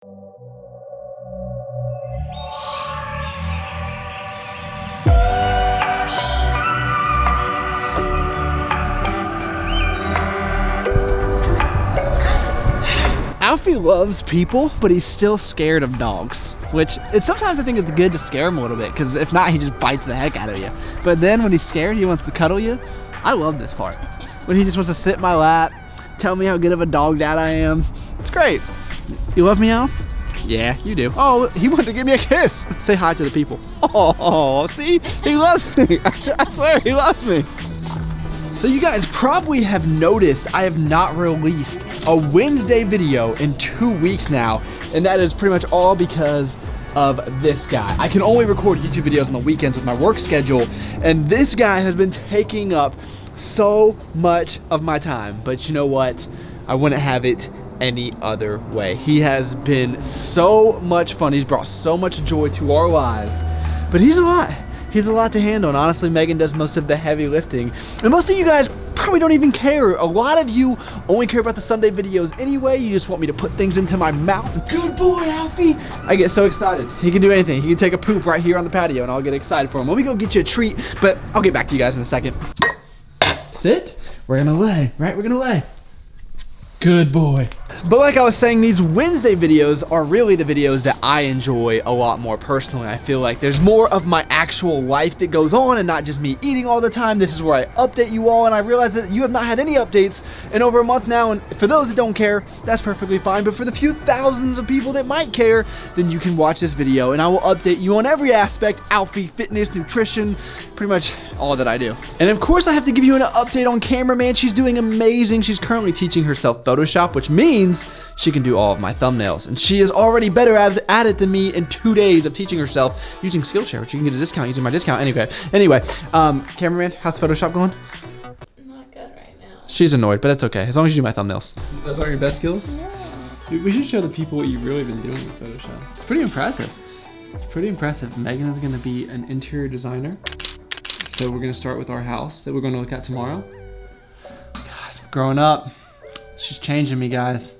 Alfie loves people, but he's still scared of dogs, which sometimes I think it's good to scare him a little bit, because if not, he just bites the heck out of you. But then when he's scared, he wants to cuddle you. I love this part. When he just wants to sit in my lap, tell me how good of a dog dad I am. It's great. You love me, Alf? Yeah, you do. Oh, he wanted to give me a kiss. Say hi to the people. Oh, see? He loves me. I swear, he loves me. So you guys probably have noticed I have not released a Wednesday video in 2 weeks now, and that is pretty much all because of this guy. I can only record YouTube videos on the weekends with my work schedule, and this guy has been taking up so much of my time. But you know what? I wouldn't have it any other way. He has been so much fun. He's brought so much joy to our lives, but he's a lot. He's a lot to handle, and honestly, Megan does most of the heavy lifting. And most of you guys probably don't even care. A lot of you only care about the Sunday videos anyway. You just want me to put things into my mouth. Good boy, Alfie. I get so excited. He can do anything. He can take a poop right here on the patio, and I'll get excited for him. Let me go get you a treat, but I'll get back to you guys in a second. Sit. We're gonna lay, right? We're gonna lay. Good boy. But like I was saying, these Wednesday videos are really the videos that I enjoy a lot more personally. I feel like there's more of my actual life that goes on and not just me eating all the time. This is where I update you all, and I realize that you have not had any updates in over a month now, and for those that don't care, that's perfectly fine. But for the few thousands of people that might care, then you can watch this video and I will update you on every aspect: Alfie, fitness, nutrition, pretty much all that I do. And of course I have to give you an update on cameraman. She's doing amazing. She's currently teaching herself Photoshop, which means she can do all of my thumbnails, and she is already better at it than me in 2 days of teaching herself using Skillshare, which you can get a discount using my discount anyway. Cameraman, how's Photoshop going? Not good right now. She's annoyed, but it's okay as long as you do my thumbnails. Those are your best skills? Yeah. Dude, we should show the people what you've really been doing with Photoshop. It's pretty impressive. It's pretty impressive. Megan is going to be an interior designer, so we're going to start with our house that we're going to look at tomorrow. Guys, we're growing up. She's changing me, guys.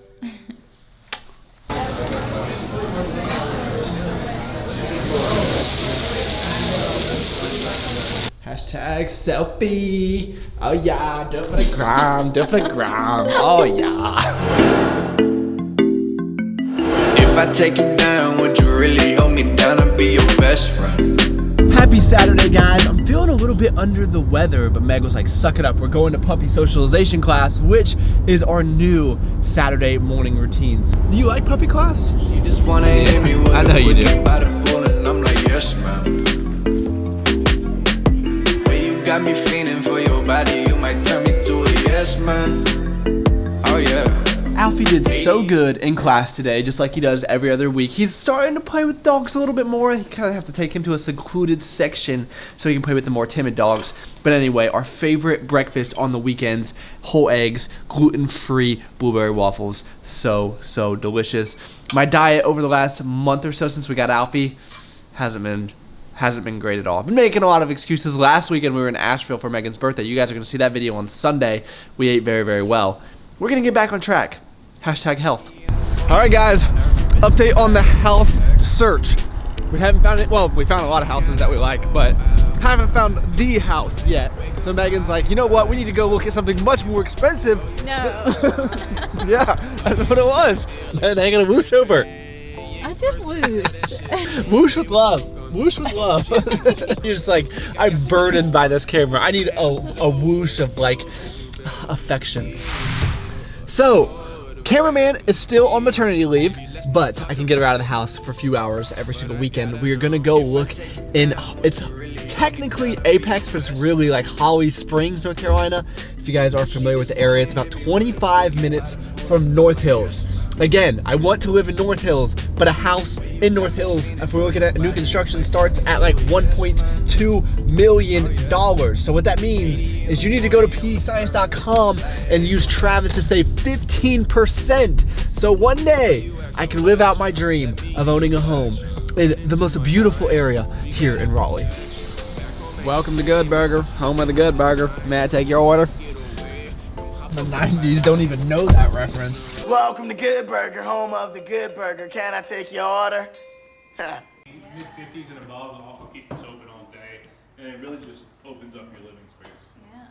Hashtag selfie. Oh yeah, do it for the gram, do it for the gram. Oh yeah. If I take you down, would you really hold me down and be your best friend? Happy Saturday, guys. I'm feeling a little bit under the weather, but Meg was like, suck it up. We're going to puppy socialization class, which is our new Saturday morning routines. Do you like puppy class? She just wanna hit me with I know you do. by the pool, and I'm like, yes, ma'am. When you got me feeling for your body, you might turn me to a yes, man. Oh yeah. Alfie did so good in class today, just like he does every other week. He's starting to play with dogs a little bit more. You kind of have to take him to a secluded section so he can play with the more timid dogs. But anyway, our favorite breakfast on the weekends: whole eggs, gluten-free blueberry waffles. So delicious. My diet over the last month or so since we got Alfie hasn't been great at all. I've been making a lot of excuses. Last weekend we were in Asheville for Megan's birthday. You guys are going to see that video on Sunday. We ate very, very well. We're going to get back on track. Hashtag health. All right, guys, update on the house search. We haven't found it. Well, we found a lot of houses that we like, but haven't found the house yet. So Megan's like, you know what? We need to go look at something much more expensive. No. Yeah, that's what it was. And they're going to whoosh over. I did whoosh. Whoosh with love. Whoosh with love. You're just like, I'm burdened by this camera. I need a whoosh of like affection. So, cameraman is still on maternity leave, but I can get her out of the house for a few hours every single weekend. We are gonna go look in, it's technically Apex, but it's really like Holly Springs, North Carolina. If you guys are familiar with the area, it's about 25 minutes from North Hills. Again, I want to live in North Hills, but a house in North Hills, if we're looking at new construction, starts at like $1.2 million. So what that means is you need to go to pscience.com and use Travis to save 15%. So one day, I can live out my dream of owning a home in the most beautiful area here in Raleigh. Welcome to Good Burger, home of the Good Burger. May I take your order? The 90s don't even know that reference. Welcome to Good Burger, home of the Good Burger. Can I take your order? Mid-50s and above, I'll keep this open all day, and it really just opens up your living space. Yeah.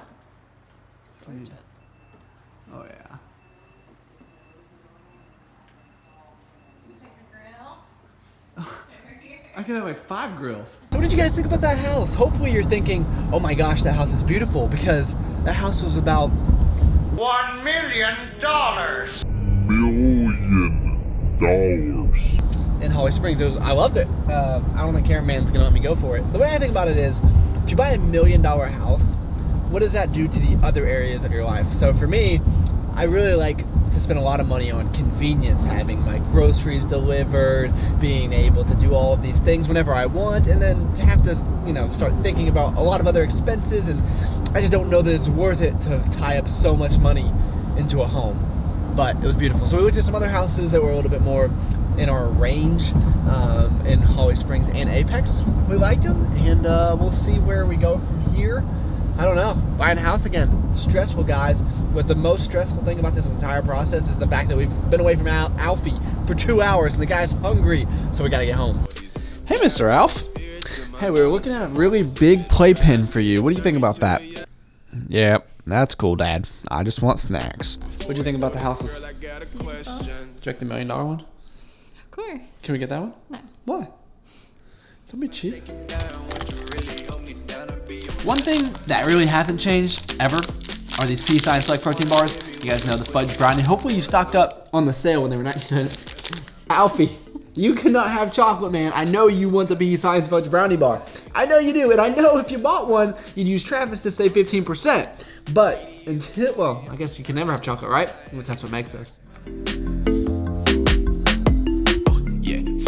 Oh yeah. I could have like 5 grills. What did you guys think about that house? Hopefully you're thinking, oh my gosh, that house is beautiful, because that house was about $1 million. in Holly Springs. I loved it. I don't think cameraman's gonna let me go for it. The way I think about it is, if you buy $1 million house, what does that do to the other areas of your life? So for me, I really like to spend a lot of money on convenience, having my groceries delivered, being able to do all of these things whenever I want, and then to have to, you know, start thinking about a lot of other expenses, and I just don't know that it's worth it to tie up so much money into a home. But it was beautiful. So we looked at some other houses that were a little bit more in our range in Holly Springs and Apex. We liked them, and we'll see where we go from here. I don't know. Buying a house again, it's stressful, guys. But the most stressful thing about this entire process is the fact that we've been away from Alfie for 2 hours, and the guy's hungry, so we gotta get home. Hey, Mr. Alf. Hey, we were looking at a really big playpen for you. What do you think about that? Yeah, that's cool, Dad. I just want snacks. What do you think about the houses? Check the $1 million one? Of course. Can we get that one? No. Why? Don't be cheap. One thing that really hasn't changed ever are these Peace Sign Select protein bars. You guys know the fudge brownie. Hopefully you stocked up on the sale when they were 19. Alfie, you cannot have chocolate, man. I know you want the Peace Sign Fudge brownie bar. I know you do, and I know if you bought one, you'd use Travis to save 15%. But until, well, I guess you can never have chocolate, right? That's what Meg says.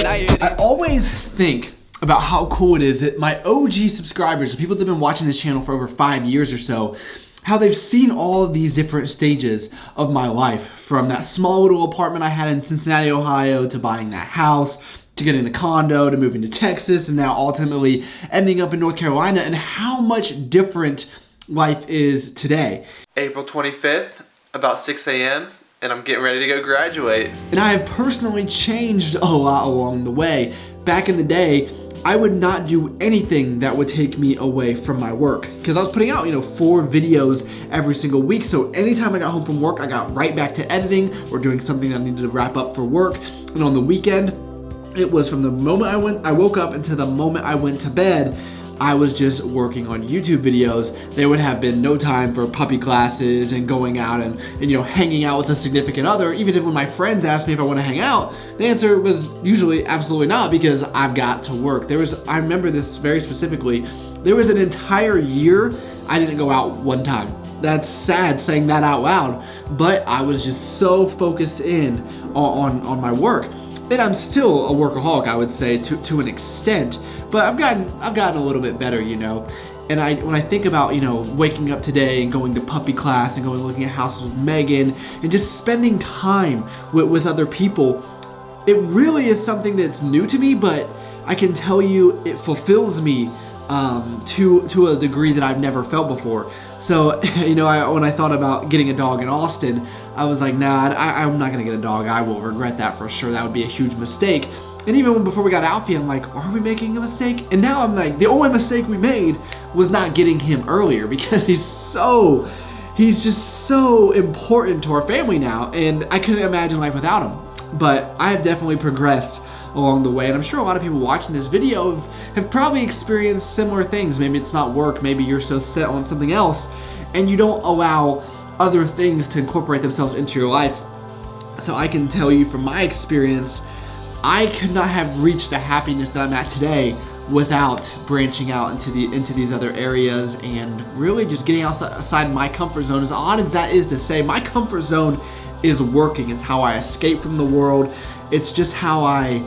I always think about how cool it is that my OG subscribers, the people that have been watching this channel for over 5 years or so, how they've seen all of these different stages of my life, from that small little apartment I had in Cincinnati, Ohio, to buying that house, to getting the condo, to moving to Texas, and now ultimately ending up in North Carolina, and how much different life is today. April 25th, about 6 a.m., and I'm getting ready to go graduate. And I have personally changed a lot along the way. Back in the day, I would not do anything that would take me away from my work, because I was putting out, 4 videos every single week. So anytime I got home from work, I got right back to editing or doing something I needed to wrap up for work. And on the weekend, it was from the moment I woke up until the moment I went to bed, I was just working on YouTube videos. There would have been no time for puppy classes and going out and hanging out with a significant other. Even if when my friends asked me if I want to hang out, the answer was usually absolutely not, because I've got to work. I remember this very specifically. There was an entire year I didn't go out one time. That's sad saying that out loud, but I was just so focused in on my work. And I'm still a workaholic, I would say, to an extent. But I've gotten a little bit better, And when I think about, waking up today and going to puppy class and going looking at houses with Megan and just spending time with other people, it really is something that's new to me, but I can tell you it fulfills me to a degree that I've never felt before. So, when I thought about getting a dog in Austin, I was like, nah, I'm not gonna get a dog. I will regret that for sure. That would be a huge mistake. And even before we got Alfie, I'm like, are we making a mistake? And now I'm like, the only mistake we made was not getting him earlier, because he's just so important to our family now, and I couldn't imagine life without him. But I have definitely progressed along the way, and I'm sure a lot of people watching this video have probably experienced similar things. Maybe it's not work, maybe you're so set on something else, and you don't allow other things to incorporate themselves into your life. So I can tell you from my experience, I could not have reached the happiness that I'm at today without branching out into these other areas and really just getting outside my comfort zone. As odd as that is to say, my comfort zone is working. It's how I escape from the world. It's just how I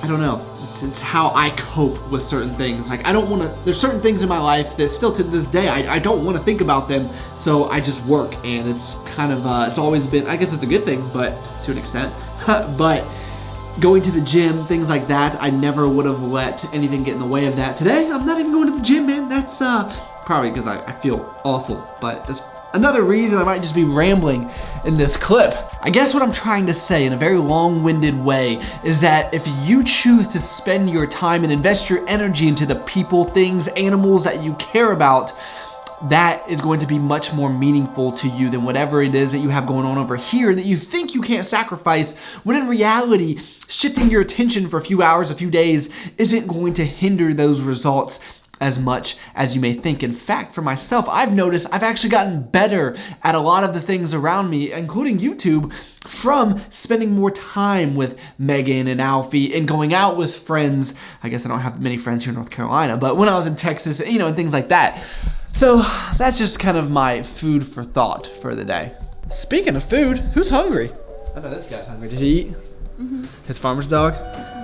don't know. It's how I cope with certain things. Like, there's certain things in my life that still to this day, I don't want to think about them. So I just work, and it's kind of, it's always been, I guess it's a good thing, but to an extent, but going to the gym, things like that, I never would have let anything get in the way of that. Today, I'm not even going to the gym, man. That's probably because I feel awful, but that's another reason I might just be rambling in this clip. I guess what I'm trying to say in a very long-winded way is that if you choose to spend your time and invest your energy into the people, things, animals that you care about, that is going to be much more meaningful to you than whatever it is that you have going on over here that you think you can't sacrifice, when in reality, shifting your attention for a few hours, a few days, isn't going to hinder those results as much as you may think. In fact, for myself, I've noticed I've actually gotten better at a lot of the things around me, including YouTube, from spending more time with Megan and Alfie and going out with friends. I guess I don't have many friends here in North Carolina, but when I was in Texas, you know, and things like that. So that's just kind of my food for thought for the day. Speaking of food, who's hungry? I know this guy's hungry. Did he eat? His farmer's dog?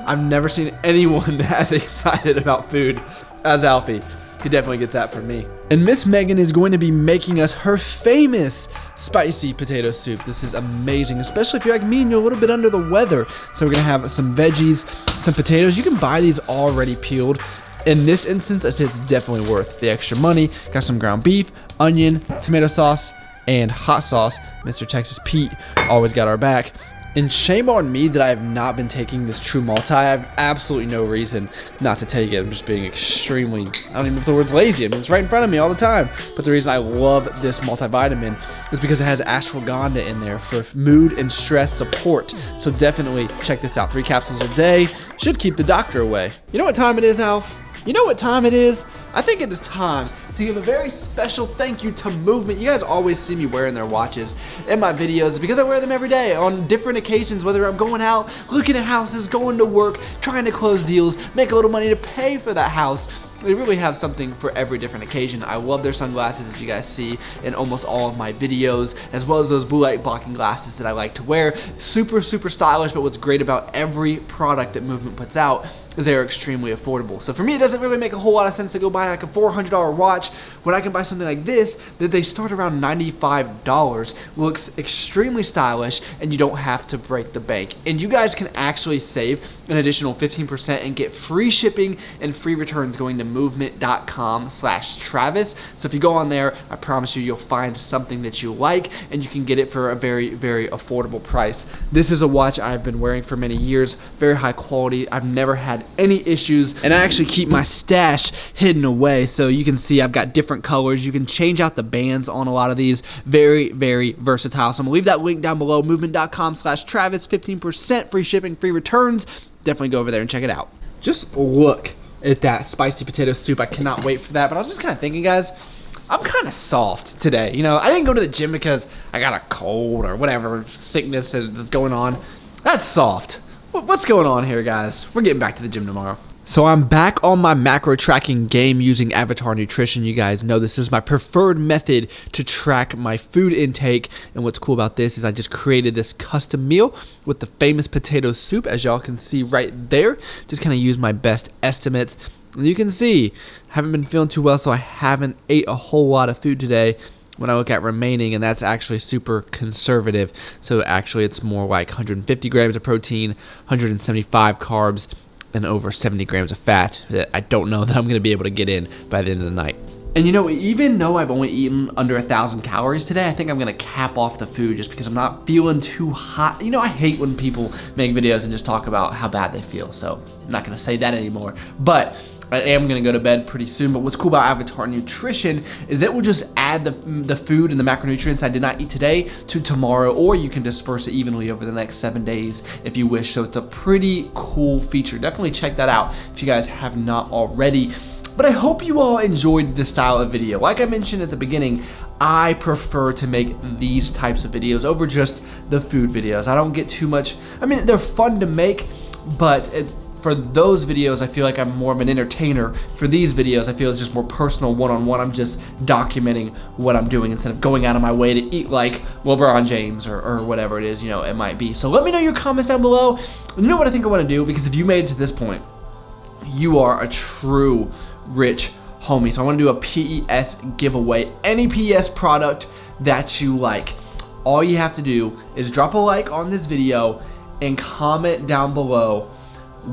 I've never seen anyone as excited about food as Alfie. He definitely gets that from me. And Miss Megan is going to be making us her famous spicy potato soup. This is amazing, especially if you're like me and you're a little bit under the weather. So we're gonna have some veggies, some potatoes. You can buy these already peeled. In this instance, I say it's definitely worth the extra money. Got some ground beef, onion, tomato sauce, and hot sauce. Mr. Texas Pete always got our back. And shame on me that I have not been taking this True Multi. I have absolutely no reason not to take it. I'm just being extremely, I don't even know if the word's lazy. I mean, it's right in front of me all the time. But the reason I love this multivitamin is because it has ashwagandha in there for mood and stress support. So definitely check this out. 3 capsules a day should keep the doctor away. You know what time it is, Alf? You know what time it is? I think it is time to give a very special thank you to Movement. You guys always see me wearing their watches in my videos because I wear them every day on different occasions, whether I'm going out, looking at houses, going to work, trying to close deals, make a little money to pay for that house. They really have something for every different occasion. I love their sunglasses, as you guys see in almost all of my videos, as well as those blue light blocking glasses that I like to wear. Super, super stylish, but what's great about every product that Movement puts out is they are extremely affordable. So for me, it doesn't really make a whole lot of sense to go buy like a $400 watch when I can buy something like this that they start around $95, looks extremely stylish, and you don't have to break the bank. And you guys can actually save an additional 15% and get free shipping and free returns going to movement.com/Travis. So if you go on there, I promise you, you'll find something that you like and you can get it for a very, very affordable price. This is a watch I've been wearing for many years, very high quality. I've never had any issues, and I actually keep my stash hidden away, so you can see I've got different colors. You can change out the bands on a lot of these. Very, very versatile. So I'm gonna leave that link down below, movement.com/Travis, 15% free shipping, free returns. Definitely go over there and check it out. Just look at that spicy potato soup. I cannot wait for that. But I was just kind of thinking, guys, I'm kind of soft today. You know, I didn't go to the gym because I got a cold or whatever sickness that's going on. That's soft. What's going on here, guys? We're getting back to the gym tomorrow. So I'm back on my macro tracking game using Avatar Nutrition. You guys know this is my preferred method to track my food intake. And what's cool about this is I just created this custom meal with the famous potato soup, as y'all can see right there. Just kind of use my best estimates. And you can see, haven't been feeling too well, so I haven't ate a whole lot of food today when I look at remaining, and that's actually super conservative. So actually it's more like 150 grams of protein, 175 carbs, and over 70 grams of fat that I don't know that I'm gonna be able to get in by the end of the night. And you know, even though I've only eaten under 1,000 calories today, I think I'm gonna cap off the food just because I'm not feeling too hot. You know, I hate when people make videos and just talk about how bad they feel, so I'm not gonna say that anymore. But I am gonna go to bed pretty soon. But what's cool about Avatar Nutrition is it will just add the food and the macronutrients I did not eat today to tomorrow, or you can disperse it evenly over the next 7 days if you wish. So it's a pretty cool feature. Definitely check that out if you guys have not already. But I hope you all enjoyed this style of video. Like I mentioned at the beginning, I prefer to make these types of videos over just the food videos. I don't get too much, I mean, they're fun to make, but for those videos, I feel like I'm more of an entertainer. For these videos, I feel it's just more personal, one-on-one. I'm just documenting what I'm doing instead of going out of my way to eat like LeBron James or whatever it is, you know, it might be. So let me know your comments down below. You know what I think I want to do? Because if you made it to this point, you are a true rich homie. So I want to do a PES giveaway. Any PES product that you like. All you have to do is drop a like on this video and comment down below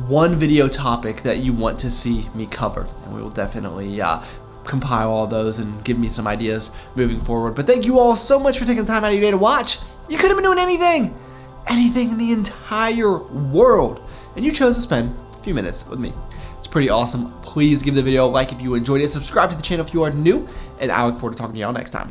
one video topic that you want to see me cover, and we will definitely compile all those and give me some ideas moving forward. But thank you all so much for taking the time out of your day to watch. You could have been doing anything in the entire world, and you chose to spend a few minutes with me. It's pretty awesome. Please give the video a like if you enjoyed it. Subscribe to the channel if you are new, and I look forward to talking to y'all next time.